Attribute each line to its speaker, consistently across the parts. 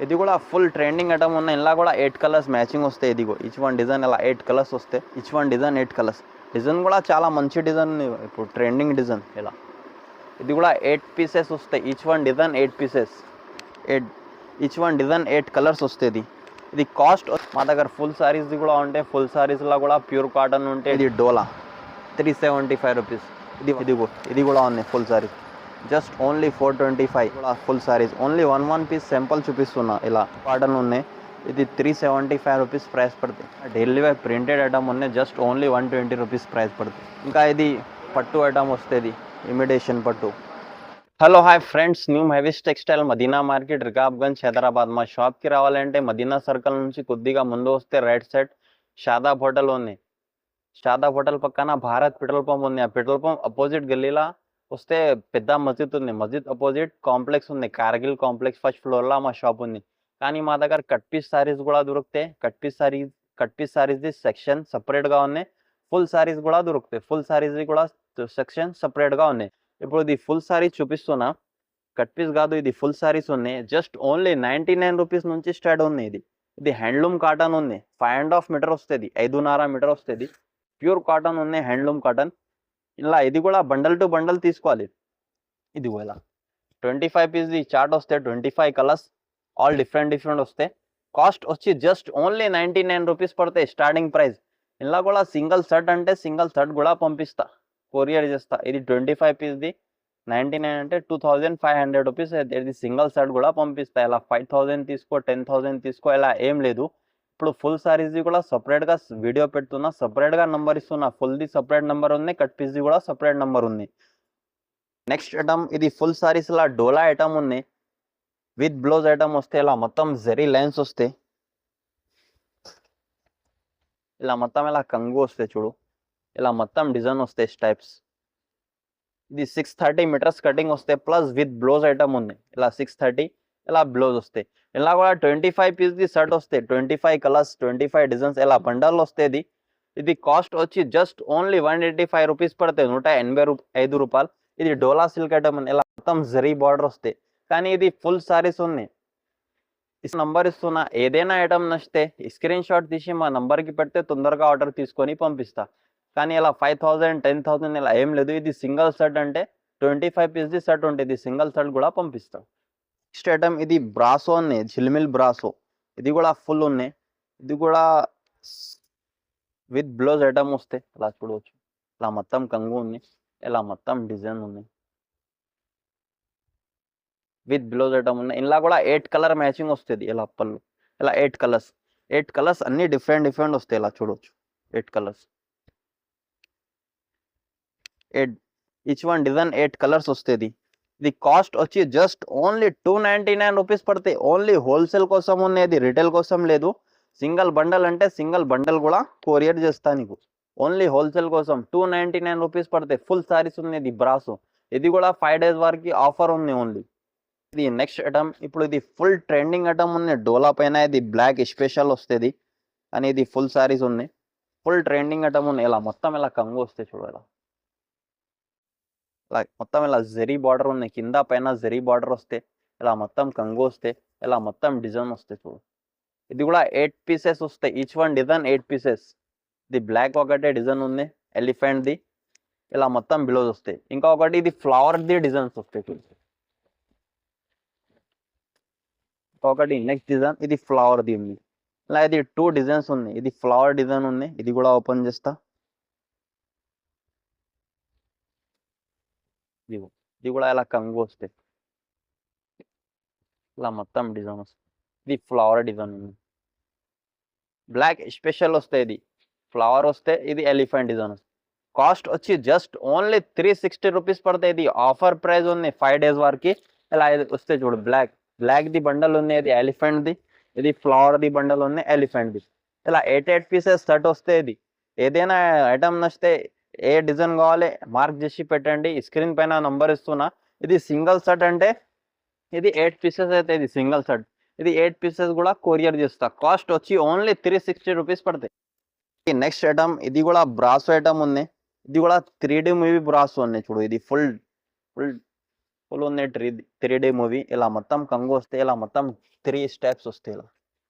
Speaker 1: ఇది కూడా full trending item ఉన్న ఇలా కూడా 8 కలర్స్ మ్యాచింగ్ వస్తాయి. ఇదిగో ఈచ్ వన్ డిజైన్ ఇలా 8 కలర్స్ వస్తాయి. Each one design 8 colours. Design కూడా చాలా మంచి డిజైన్ ఉంది, ఇప్పుడు ట్రెండింగ్ డిజైన్ ఇలా. ఇది కూడా 8 పీసెస్ వస్తాయి. Each one design 8 pieces. 8 each one design 8 colours వస్తాయి. ఇది కాస్ట్ మా దగ్గర ఫుల్ సారీస్ది కూడా ఉంటాయి. ఫుల్ సారీస్లో కూడా ప్యూర్ కాటన్ ఉంటే ఇది డోలా 375 రూపీస్. ఇది కూడా ఉన్నాయి ఫుల్ సారీస్. జస్ట్ ఓన్లీ 425 కూడా full saris. Only one piece simple చూపిస్తున్నా ఇలా కాటన్ ఉన్నాయి. ఇది 375 రూపీస్ ప్రైస్ పడుతుంది. డైలీ వేర్ ప్రింటెడ్ ఐటమ్ ఉన్నాయి. జస్ట్ ఓన్లీ 120 రూపీస్ ప్రైస్ పడుతుంది. ఇంకా ఇది పట్టు ఐటమ్ వస్తుంది, ఇమిటేషన్ పట్టు. Hello hi friends, new heavies textile Madina market Rikabganj Hyderabad. మా షాప్కి రావాలంటే మదీనా సర్కిల్ నుంచి కొద్దిగా ముందు వస్తే రైట్ సైడ్ షాదాబ్ హోటల్ ఉంది. షాదాబ్ హోటల్ పక్కన భారత్ పెట్రోల్ పంప్ ఉంది. ఆ పెట్రోల్ పంప్ అపోజిట్ గల్లీలా వస్తే పెద్ద మస్జిద్ ఉంది. మస్జిద్ అపోజిట్ కాంప్లెక్స్ ఉంది, కార్గిల్ కాంప్లెక్స్. ఫస్ట్ ఫ్లోర్లో మా షాప్ ఉంది. కానీ మా దగ్గర కట్ పీస్ సారీస్ కూడా దొరుకుతాయి. కట్ పీస్ సారీస్ది సెక్షన్ సపరేట్గా ఉన్నాయి. ఫుల్ సారీస్ కూడా దొరుకుతాయి. ఫుల్ సారీస్ది కూడా సెక్షన్ సపరేట్గా ఉన్నాయి. ఇప్పుడు ఇది ఫుల్ సారీస్ చూపిస్తున్నా. కట్ పీస్ కాదు, ఇది ఫుల్ సారీస్ ఉన్నాయి. జస్ట్ ఓన్లీ 99 రూపీస్ నుంచి స్టార్ట్ ఉంది. ఇది హ్యాండ్లూమ్ కాటన్ ఉంది. 5.5 మీటర్ వస్తుంది, 5.5 మీటర్ వస్తుంది. ప్యూర్ కాటన్ ఉంది, హ్యాండ్లూమ్ కాటన్. ఇలా ఇది కూడా బండల్ టు బండల్ తీసుకోవాలి. ఇది ఇలా 25 పీస్ది చార్ట్ వస్తే 25 కలర్స్, ఆల్ డిఫరెంట్ వస్తాయి. కాస్ట్ వచ్చి జస్ట్ ఓన్లీ 99 రూపీస్ పడతాయి స్టార్టింగ్ ప్రైస్. ఇలా కూడా సింగిల్ షర్ట్ అంటే సింగిల్ షర్ట్ కూడా పంపిస్తా, కొరియర్ చేస్తా. ఇది 25 పీస్ది 99 అంటే 2500 రూపీస్ అయితే. ఇది సింగిల్ షర్ట్ కూడా పంపిస్తా. ఇలా 5000 తీసుకో, 10,000 తీసుకో, ఇలా ఏం లేదు. ఇప్పుడు ఫుల్ సారీస్ది కూడా సపరేట్గా వీడియో పెడుతున్నా, సపరేట్గా నెంబర్ ఇస్తున్నా. ఫుల్ది సపరేట్ నెంబర్ ఉంది, కట్ పీస్ది కూడా సపరేట్ నెంబర్ ఉంది. నెక్స్ట్ ఐటమ్ ఇది ఫుల్ సారీస్లా డోలా ఐటమ్ ఉంది. విత్ బ్లౌజ్ ఐటమ్ వస్తే ఇలా మొత్తం జరీ లైన్స్ వస్తాయి. ఇలా మొత్తం ఇలా కంగు వస్తాయి చూడు. ఇలా మొత్తం డిజైన్ వస్తాయి స్టైప్స్. ఇది 630 మీటర్స్ కటింగ్ వస్తాయి. ప్లస్ విత్ బ్లౌజ్ ఐటమ్ ఉంది. ఇలా 630 ఇలా బ్లౌజ్ వస్తాయి. ఇలా కూడా 25 పీస్ది షర్ట్ వస్తాయి. 25 కలర్స్, 25 డిజైన్స్ ఇలా బండల్ వస్తుంది. ఇది కాస్ట్ వచ్చి జస్ట్ ఓన్లీ 185 రూపీస్ పడతాయి, 185 రూపాయలు. ఇది డోలా సిల్క్ ఐటమ్ ఉంది. ఇలా మొత్తం జరీ బార్డర్ వస్తాయి. కానీ ఇది ఫుల్ సారీస్ ఉన్నాయి. నంబర్ ఇస్తున్నా. ఏదైనా ఐటమ్ నచ్చితే స్క్రీన్ షాట్ తీసి మా నంబర్కి పెడితే తొందరగా ఆర్డర్ తీసుకొని పంపిస్తా. కానీ ఇలా 5000, 10,000 ఇలా ఏం లేదు. ఇది సింగిల్ షర్ట్ అంటే 25 పీస్ది షర్ట్ ఉంటుంది. సింగిల్ షర్ట్ కూడా పంపిస్తాం. నెక్స్ట్ ఐటమ్ ఇది బ్రాసో ఉన్నాయి, జిల్మిల్ బ్రాసో. ఇది కూడా ఫుల్ ఉన్నాయి. ఇది కూడా విత్ బ్లౌజ్ ఐటమ్ వస్తాయి. ఇలా చూడవచ్చు. ఇలా మొత్తం కంగు ఉంది. ఇలా మొత్తం డిజైన్ ఉంది. విత్ బ్లౌజ్ ఐటమ్ ఉన్నాయి. ఇలా కూడా 8 కలర్ మ్యాచింగ్ వస్తుంది. ఇలా పళ్ళు ఇలా 8 కలర్స్ అన్ని డిఫరెంట్ వస్తాయి. ఇలా చూడవచ్చు. 8 colours, 8 each one design 8 colours వస్తుంది. ఇది కాస్ట్ వచ్చి జస్ట్ ఓన్లీ 299 రూపీస్ పడతాయి. ఓన్లీ హోల్సేల్ కోసం ఉన్నది, రిటైల్ కోసం లేదు. సింగిల్ బండల్ అంటే సింగిల్ బండల్ కూడా కొరియర్ చేస్తా నీకు. ఓన్లీ హోల్సేల్ కోసం 299 రూపీస్ పడతాయి. ఫుల్ సారీస్ ఉన్నది బ్రాసో. ఇది కూడా 5 days వరకు ఆఫర్ ఉంది ఓన్లీ. ఇది నెక్స్ట్ ఐటమ్. ఇప్పుడు ఇది ఫుల్ ట్రెండింగ్ ఐటమ్ ఉంది. డోలా పైన ఇది బ్లాక్ స్పెషల్ వస్తుంది. కానీ ఇది ఫుల్ సారీస్ ఉంది. ఫుల్ ట్రెండింగ్ ఐటమ్ ఉంది. ఇలా మొత్తం ఇలా కంగు వస్తాయి చూడు. ఇలా మొత్తం ఇలా జరీ బార్డర్ ఉంది. కింద పైన జరీ బార్డర్ వస్తే ఇలా మొత్తం కంగు వస్తే ఇలా మొత్తం డిజైన్ వస్తాయి చూడు. ఇది కూడా 8 పీసెస్ వస్తాయి. Each one design 8 pieces. ఇది బ్లాక్ ఒకటే డిజైన్ ఉంది, ఎలిఫెంట్ది. ఇలా మొత్తం బ్లౌజ్ వస్తాయి. ఇంకా ఒకటి ఇది ఫ్లవర్ది డిజైన్స్ వస్తాయి చూడు. ఒకటి నెక్స్ట్ డిజైన్ ఇది ఫ్లవర్ది ఉంది. ఇలా ఇది 2 డిజైన్స్ ఉన్నాయి. ఇది ఫ్లవర్ డిజైన్ ఉంది. ఇది కూడా ఓపెన్ చేస్తా. ఇది కూడా ఇలా కంగు వస్తాయి. ఇలా మొత్తం డిజైన్ వస్తాయి. ఇది ఫ్లవర్ డిజైన్ ఉంది. బ్లాక్ స్పెషల్ వస్తాయి. ఇది ఫ్లవర్ వస్తే ఇది ఎలిఫెంట్ డిజైన్ వస్తుంది. కాస్ట్ వచ్చి జస్ట్ ఓన్లీ 360 రూపీస్ పడతాయి. ఇది ఆఫర్ ప్రైస్ ఉంది 5 days వరకు. ఇలా వస్తే చూడు. బ్లాక్ది బండల్ ఉంది, ఇది ఎలిఫెంట్ది. ఇది ఫ్లవర్ది బండల్ ఉంది, ఎలిఫెంట్ది. ఇలా 8 పీసెస్ షర్ట్ వస్తే. ఇది ఏదైనా ఐటమ్ నచ్చితే ఏ డిజైన్ కావాలి మార్క్ చేసి పెట్టండి. స్క్రీన్ పైన నంబర్ ఇస్తున్నా. ఇది సింగిల్ షర్ట్ అంటే ఇది 8 పీసెస్ అయితే ఇది సింగిల్ షర్ట్. ఇది 8 పీసెస్ కూడా కొరియర్ చేస్తా. కాస్ట్ వచ్చి ఓన్లీ 360 రూపీస్ పడతాయి. నెక్స్ట్ ఐటమ్ ఇది కూడా బ్రాసో ఐటమ్ ఉంది. ఇది కూడా 3D మూవీ బ్రాసో ఉన్నాయి చూడు. ఇది ఫుల్ ఫుల్ ఉంది 3D మూవీ. ఇలా మొత్తం కంగు వస్తే ఇలా మొత్తం 3 స్టెప్స్ వస్తాయి. ఇలా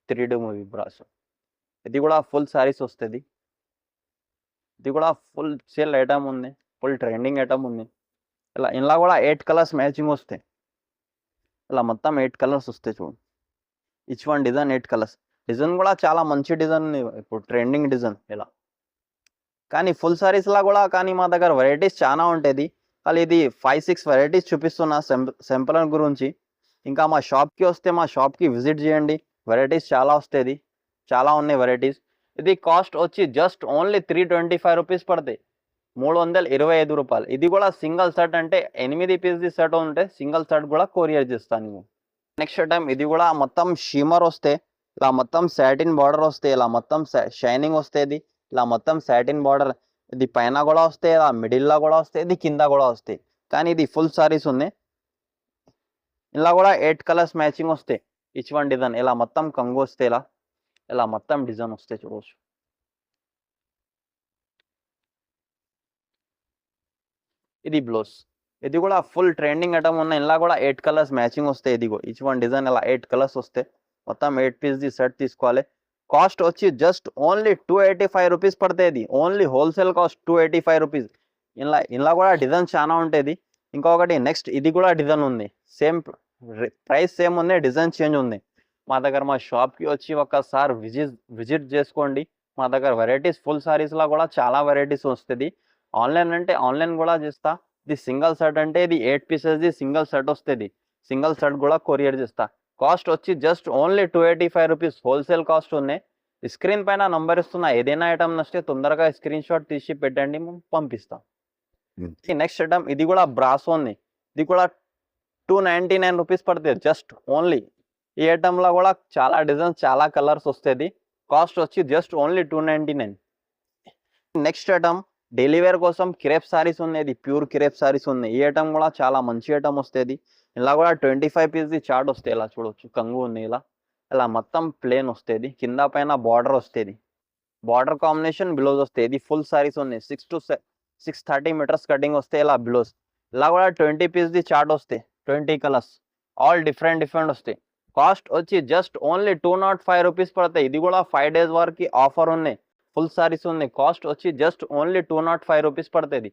Speaker 1: 3D మూవీ బ్రాస్. ఇది కూడా ఫుల్ సారీస్ వస్తుంది. ఇది కూడా ఫుల్ సేల్ ఐటమ్ ఉంది, ఫుల్ ట్రెండింగ్ ఐటమ్ ఉంది. ఇలా కూడా 8 కలర్స్ మ్యాచింగ్ వస్తాయి. ఇలా మొత్తం 8 కలర్స్ వస్తాయి చూడండి. Each one design 8 colours. Design కూడా చాలా మంచి డిజైన్ ఉంది, ఇప్పుడు ట్రెండింగ్ డిజైన్ ఇలా. కానీ ఫుల్ సారీస్లా కూడా కానీ మా దగ్గర వెరైటీస్ చాలా ఉంటుంది. కానీ ఇది 5-6 వెరైటీస్ చూపిస్తున్నా సింపుల్ గురించి. ఇంకా మా షాప్కి వస్తే మా షాప్కి విజిట్ చేయండి, వెరైటీస్ చాలా వస్తుంది, చాలా ఉన్నాయి వెరైటీస్. ఇది కాస్ట్ వచ్చి జస్ట్ ఓన్లీ 325 రూపీస్ పడతాయి, 325 రూపాయలు. ఇది కూడా సింగిల్ షర్ట్, అంటే 8 పీస్ది షర్ట్ ఉంటే సింగిల్ షర్ట్ కూడా కొరియర్ చేస్తాను నేను. నెక్స్ట్ టైం ఇది కూడా మొత్తం షీమర్ వస్తే, ఇలా మొత్తం సాటిన్ బార్డర్ వస్తే, ఇలా మొత్తం షైనింగ్ వస్తుంది. ఇలా మొత్తం సాటిన్ బార్డర్, ఇది పైన కూడా వస్తాయి, ఇలా మిడిల్లో కూడా వస్తాయి, ఇది కింద కూడా వస్తాయి. కానీ ఇది ఫుల్ సారీస్ ఉన్నాయి. ఇలా కూడా 8 కలర్స్ మ్యాచింగ్ వస్తాయి, ఈచ్ వన్ డిజైన్. ఇలా మొత్తం కంగు వస్తే, ఇలా మొత్తం డిజైన్ వస్తాయి చూడవచ్చు. ఇది బ్లౌజ్. ఇది కూడా ఫుల్ ట్రెండింగ్ ఐటమ్ ఉన్నాయి. ఇలా కూడా 8 కలర్స్ మ్యాచింగ్ వస్తాయి. ఇదిగో ఈచ్ వన్ డిజైన్ ఇలా 8 కలర్స్ వస్తాయి. మొత్తం 8 పీస్ది సెట్ తీసుకోవాలి. కాస్ట్ వచ్చి జస్ట్ ఓన్లీ 285 రూపీస్ పడుతుంది. ఇది ఓన్లీ హోల్సేల్ కాస్ట్ 285 రూపీస్. ఇలా కూడా డిజైన్ చాలా ఉంటుంది. ఇంకొకటి నెక్స్ట్ ఇది కూడా డిజైన్ ఉంది, సేమ్ ప్రైస్ సేమ్ ఉంది, డిజైన్ చేంజ్ ఉంది. మా దగ్గర మా షాప్కి వచ్చి ఒకసారి విజిట్ చేసుకోండి. మా దగ్గర వెరైటీస్ ఫుల్ సారీస్లో కూడా చాలా వెరైటీస్ వస్తుంది. ఆన్లైన్ అంటే ఆన్లైన్ కూడా చేస్తా. ఇది సింగిల్ షర్ట్ అంటే ఇది 8 పీసెస్ది సింగిల్ షర్ట్ వస్తుంది. సింగిల్ షర్ట్ కూడా కొరియర్ చేస్తా. కాస్ట్ వచ్చి just only 285 rupees wholesale cost ఉన్నాయి. స్క్రీన్ పైన నంబర్ ఇస్తున్నా, ఏదైనా ఐటమ్ నచ్చితే తొందరగా స్క్రీన్ షాట్ తీసి పెట్టండి, పంపిస్తాం. నెక్స్ట్ ఐటమ్ ఇది కూడా బ్రాసో ఉంది. ఇది కూడా 299 రూపీస్ పడుతుంది జస్ట్ ఓన్లీ. ఈ ఐటమ్లో కూడా చాలా డిజైన్స్ చాలా కలర్స్ వస్తుంది. కాస్ట్ వచ్చి just only 299. Next item daily wear కోసం క్రేప్ సారీస్ ఉన్నాయి. ఇది ప్యూర్ క్రేప్ సారీస్ ఉన్నాయి. ఈ ఐటమ్ కూడా చాలా మంచి ఐటమ్ వస్తుంది. ఇలా కూడా 25 పీస్ది చార్ట్ వస్తాయి. ఇలా చూడవచ్చు, కంగు ఉంది. ఇలా మొత్తం ప్లేన్ వస్తుంది, కింద పైన బార్డర్ వస్తుంది, బార్డర్ కాంబినేషన్ బ్లౌజ్ వస్తాయి. ఇది ఫుల్ సారీస్ ఉన్నాయి. 630 మీటర్స్ కటింగ్ వస్తాయి. ఇలా బ్లౌజ్. ఇలా కూడా 20 పీస్ది చార్ట్ వస్తాయి, 20 కలర్స్, ఆల్ డిఫరెంట్ వస్తాయి. కాస్ట్ వచ్చి జస్ట్ ఓన్లీ 205 రూపీస్ పడతాయి. ఇది కూడా 5 డేస్ వరకు ఆఫర్ ఉన్నాయి, ఫుల్ సారీస్ ఉన్నాయి. కాస్ట్ వచ్చి జస్ట్ ఓన్లీ 205 రూపీస్ పడుతుంది.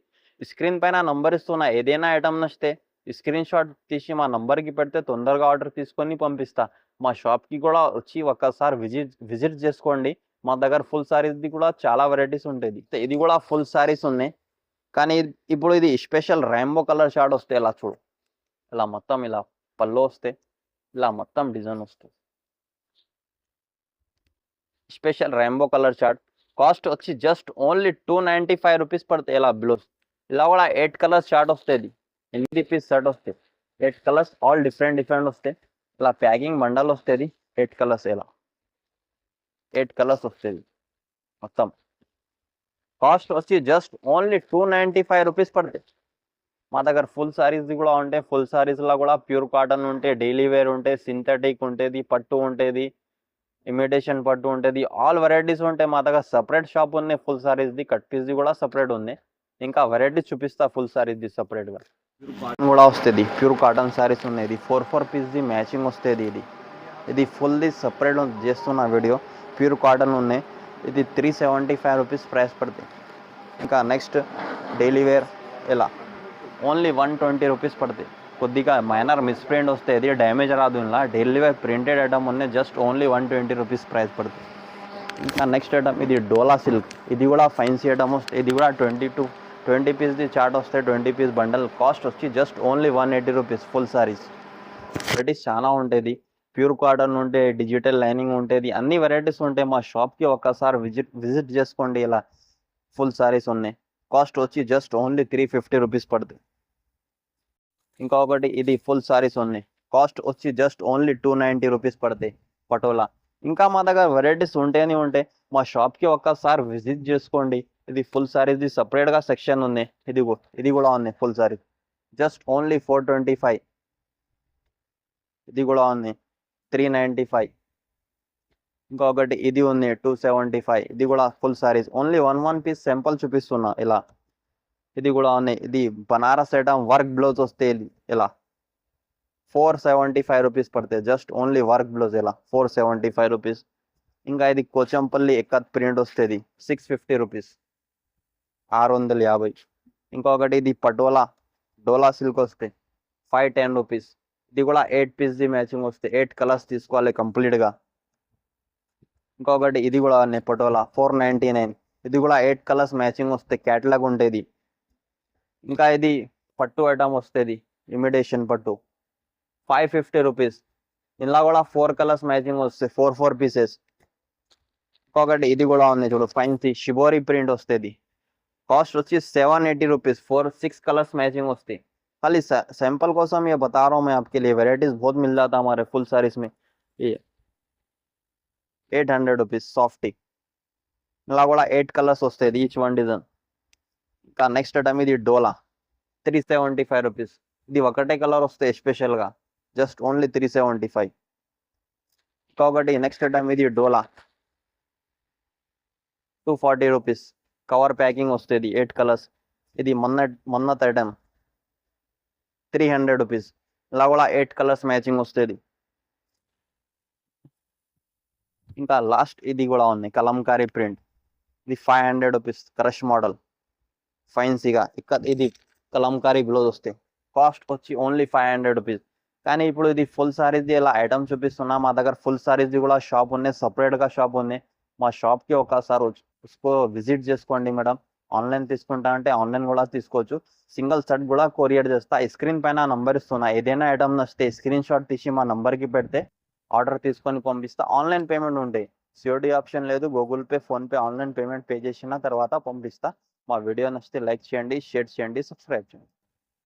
Speaker 1: స్క్రీన్ పైన నంబర్ ఇస్తున్నా, ఏదైనా ఐటమ్ నచ్చితే స్క్రీన్ షాట్ తీసి మా నంబర్కి పెడితే తొందరగా ఆర్డర్ తీసుకొని పంపిస్తా. మా షాప్కి కూడా వచ్చి ఒక్కసారి విజిట్ చేసుకోండి. మా దగ్గర ఫుల్ సారీస్ది కూడా చాలా వెరైటీస్ ఉంటుంది. ఇది కూడా ఫుల్ సారీస్ ఉన్నాయి. కానీ ఇప్పుడు ఇది స్పెషల్ రెయిన్బో కలర్ షార్ట్ వస్తే, ఇలా చూడు, ఇలా మొత్తం ఇలా పళ్ళు వస్తే, ఇలా మొత్తం డిజైన్ వస్తుంది. Special rainbow colour short. Cost వచ్చి జస్ట్ ఓన్లీ 295 రూపీస్ పడుతుంది. ఇలా బ్లౌజ్. ఇలా కూడా 8 కలర్స్ షార్ట్ వస్తుంది, 8 పీస్ షర్ట్ వస్తాయి. 8 కలర్స్, ఆల్ డిఫరెంట్ వస్తాయి. ఇలా ప్యాకింగ్ బండల్ వస్తుంది, 8 కలర్స్. ఇలా 8 కలర్స్ వస్తుంది మొత్తం. కాస్ట్ వచ్చి జస్ట్ ఓన్లీ 295 రూపీస్ పడుతుంది. మా దగ్గర ఫుల్ సారీస్ది కూడా ఉంటాయి. ఫుల్ సారీస్లో కూడా ప్యూర్ కాటన్ ఉంటాయి, డైలీ వేర్ ఉంటాయి, సింథటిక్ ఉంటుంది, పట్టు ఉంటుంది, ఇమిటేషన్ పట్టు ఉంటుంది, ఆల్ వెరైటీస్ ఉంటాయి. మా దగ్గర సపరేట్ షాప్ ఉంది ఫుల్ సారీస్ది, కట్ పీస్ది కూడా సపరేట్ ఉంది. ఇంకా వెరైటీస్ చూపిస్తా ఫుల్ సారీస్ది సపరేట్గా. కాటన్ కూడా వస్తుంది, ప్యూర్ కాటన్ సారీస్ ఉన్నాయి. ఇది 4 పీస్ది మ్యాచింగ్ వస్తుంది. ఇది ఫుల్ది సపరేట్ చేస్తున్న వీడియో. ప్యూర్ కాటన్ ఉన్నాయి. ఇది 375 రూపీస్ ప్రైస్ పడుతుంది. ఇంకా నెక్స్ట్ డైలీ వేర్ ఇలా ఓన్లీ 120 రూపీస్ పడుతుంది. కొద్దిగా మైనర్ మిస్ప్రింట్ వస్తే, ఇది డ్యామేజ్ రాదు. ఇలా డైలీ వేర్ ప్రింటెడ్ ఐటమ్ ఉన్నాయి, జస్ట్ ఓన్లీ 120 రూపీస్ ప్రైస్ పడుతుంది. ఇంకా నెక్స్ట్ ఐటమ్ ఇది డోలా సిల్క్. ఇది కూడా ఫైన్సీ ఐటమ్ వస్తుంది. ఇది కూడా 20 పీస్ది చార్ట్ వస్తాయి, 20 పీస్ బండల్. కాస్ట్ వచ్చి just only 180 rupees full saris. Varieties చాలా ఉంటుంది. ప్యూర్ కాటన్ ఉంటే, డిజిటల్ లైనింగ్ ఉంటుంది, అన్ని వెరైటీస్ ఉంటాయి. మా షాప్కి ఒక్కసారి విజిట్ చేసుకోండి. ఇలా ఫుల్ సారీస్ ఉన్నాయి. కాస్ట్ వచ్చి జస్ట్ ఓన్లీ 350 రూపీస్ పడుతుంది. ఇంకొకటి ఇది ఫుల్ సారీస్ ఉన్నాయి. కాస్ట్ వచ్చి జస్ట్ ఓన్లీ 290 రూపీస్ పడతాయి పటోలా. ఇంకా మా దగ్గర వెరైటీస్ ఉంటేనే ఉంటాయి. మా షాప్కి ఒక్కసారి విజిట్ చేసుకోండి. ఇది ఫుల్ సారీస్ది సపరేట్గా సెక్షన్ ఉంది. ఇది కూడా ఉంది ఫుల్ సారీస్, జస్ట్ ఓన్లీ 425. ఇది కూడా ఉంది 395. ఇంకొకటి ఇది ఉంది 275. ఇది కూడా full saris. Only one piece simple చూపిస్తున్నా. ఇలా ఇది కూడా ఉన్నాయి. ఇది బనారస్ ఐటమ్ వర్క్ బ్లౌజ్ వస్తే ఇలా 475 రూపీస్ పడతాయి. జస్ట్ ఓన్లీ వర్క్ బ్లౌజ్ ఇలా 475 రూపీస్. ఇంకా ఇది కోచంపల్లి ఎక్కత్ ప్రింట్ వస్తుంది 650 రూపీస్, 650. ఇంకొకటి ఇది పటోలా డోలా సిల్క్ వస్తాయి 510 రూపీస్. ఇది కూడా 8 పీస్ది మ్యాచింగ్ వస్తాయి, 8 కలర్స్ తీసుకోవాలి కంప్లీట్గా. ఇంకొకటి ఇది కూడా పటోలా 499. ఇది కూడా 8 కలర్స్ మ్యాచింగ్ వస్తాయి, క్యాటలాగ్ ఉంటుంది. ఇంకా ఇది పట్టు ఐటమ్ వస్తుంది, ఇమిటేషన్ పట్టు 550 రూపీస్. ఇందులో కూడా 4 కలర్స్ మ్యాచింగ్ వస్తాయి, 4 పీసెస్. ఇంకొకటి ఇది కూడా ఉంది చూడు, ఫైన్సీ షిబోరి ప్రింట్ వస్తుంది. కాస్ట్ వచ్చి 780 రూपीस. 4-6 कलर्स मैचिंग होती. खाली सैंपल కోసం ये बता रहा हूँ मैं आपके लिए. वेराइटीज बहुत मिल जाता हमारे फुल सारीज में. ये 800 రూపీస్ సాఫ్టీ. ఇలా కూడా 8 కలర్స్ వస్తాయి ఈచ్ వన్ డిజైన్. ఇంకా నెక్స్ట్ ఐటమ్ ఇది డోలా 375 రూపీస్. ఇది ఒకటే కలర్ వస్తాయి స్పెషల్గా, జస్ట్ ఓన్లీ 375. ఇంకొకటి నెక్స్ట్ ఐటమ్ ఇది డోలా 240 రూపీస్. కవర్ ప్యాకింగ్ వస్తుంది 8 కలర్స్. ఇది మన్నత్ ఐటమ్ 300 రూపీస్. ఇలా కూడా 8 కలర్స్ మ్యాచింగ్ వస్తుంది. ఇంకా లాస్ట్ ఇది కూడా ఉంది కలంకారీ ప్రింట్. ఇది 500 రూపీస్, క్రష్ మోడల్ ఫైన్సీగా. ఇది కలంకారీ బ్లౌజ్ వస్తాయి. కాస్ట్ వచ్చి ఓన్లీ 500 రూపీస్. కానీ ఇప్పుడు ఇది ఫుల్ సారీస్ది ఇలా ఐటమ్ చూపిస్తున్నా. మా దగ్గర ఫుల్ సారీస్ది కూడా షాప్ ఉన్నాయి, సపరేట్గా షాప్ ఉంది. మా షాప్కి ఒకసారి उसको విజిట్ చేసుకోండి మేడం. ఆన్లైన్ తీసుకుంటా అంటే ఆన్లైన్ కూడా తీసుకోవచ్చు. సింగిల్ సెట్ కూడా కొరియర్ చేస్తా. స్క్రీన్ పైన నంబర్ ఇస్తున్నా. ఏదైనా ఐటమ్ నచ్చితే స్క్రీన్ షాట్ తీసి మా నంబర్కి పెడితే ఆర్డర్ తీసుకొని పంపిస్తా. ఆన్లైన్ పేమెంట్ ఉంటాయి, సిఓడి ఆప్షన్ లేదు. Google pay, PhonePe, online payment pay చేసిన తర్వాత పంపిస్తా. మా వీడియో నచ్చితే లైక్ చేయండి, షేర్ చేయండి, సబ్స్క్రైబ్ చేయండి.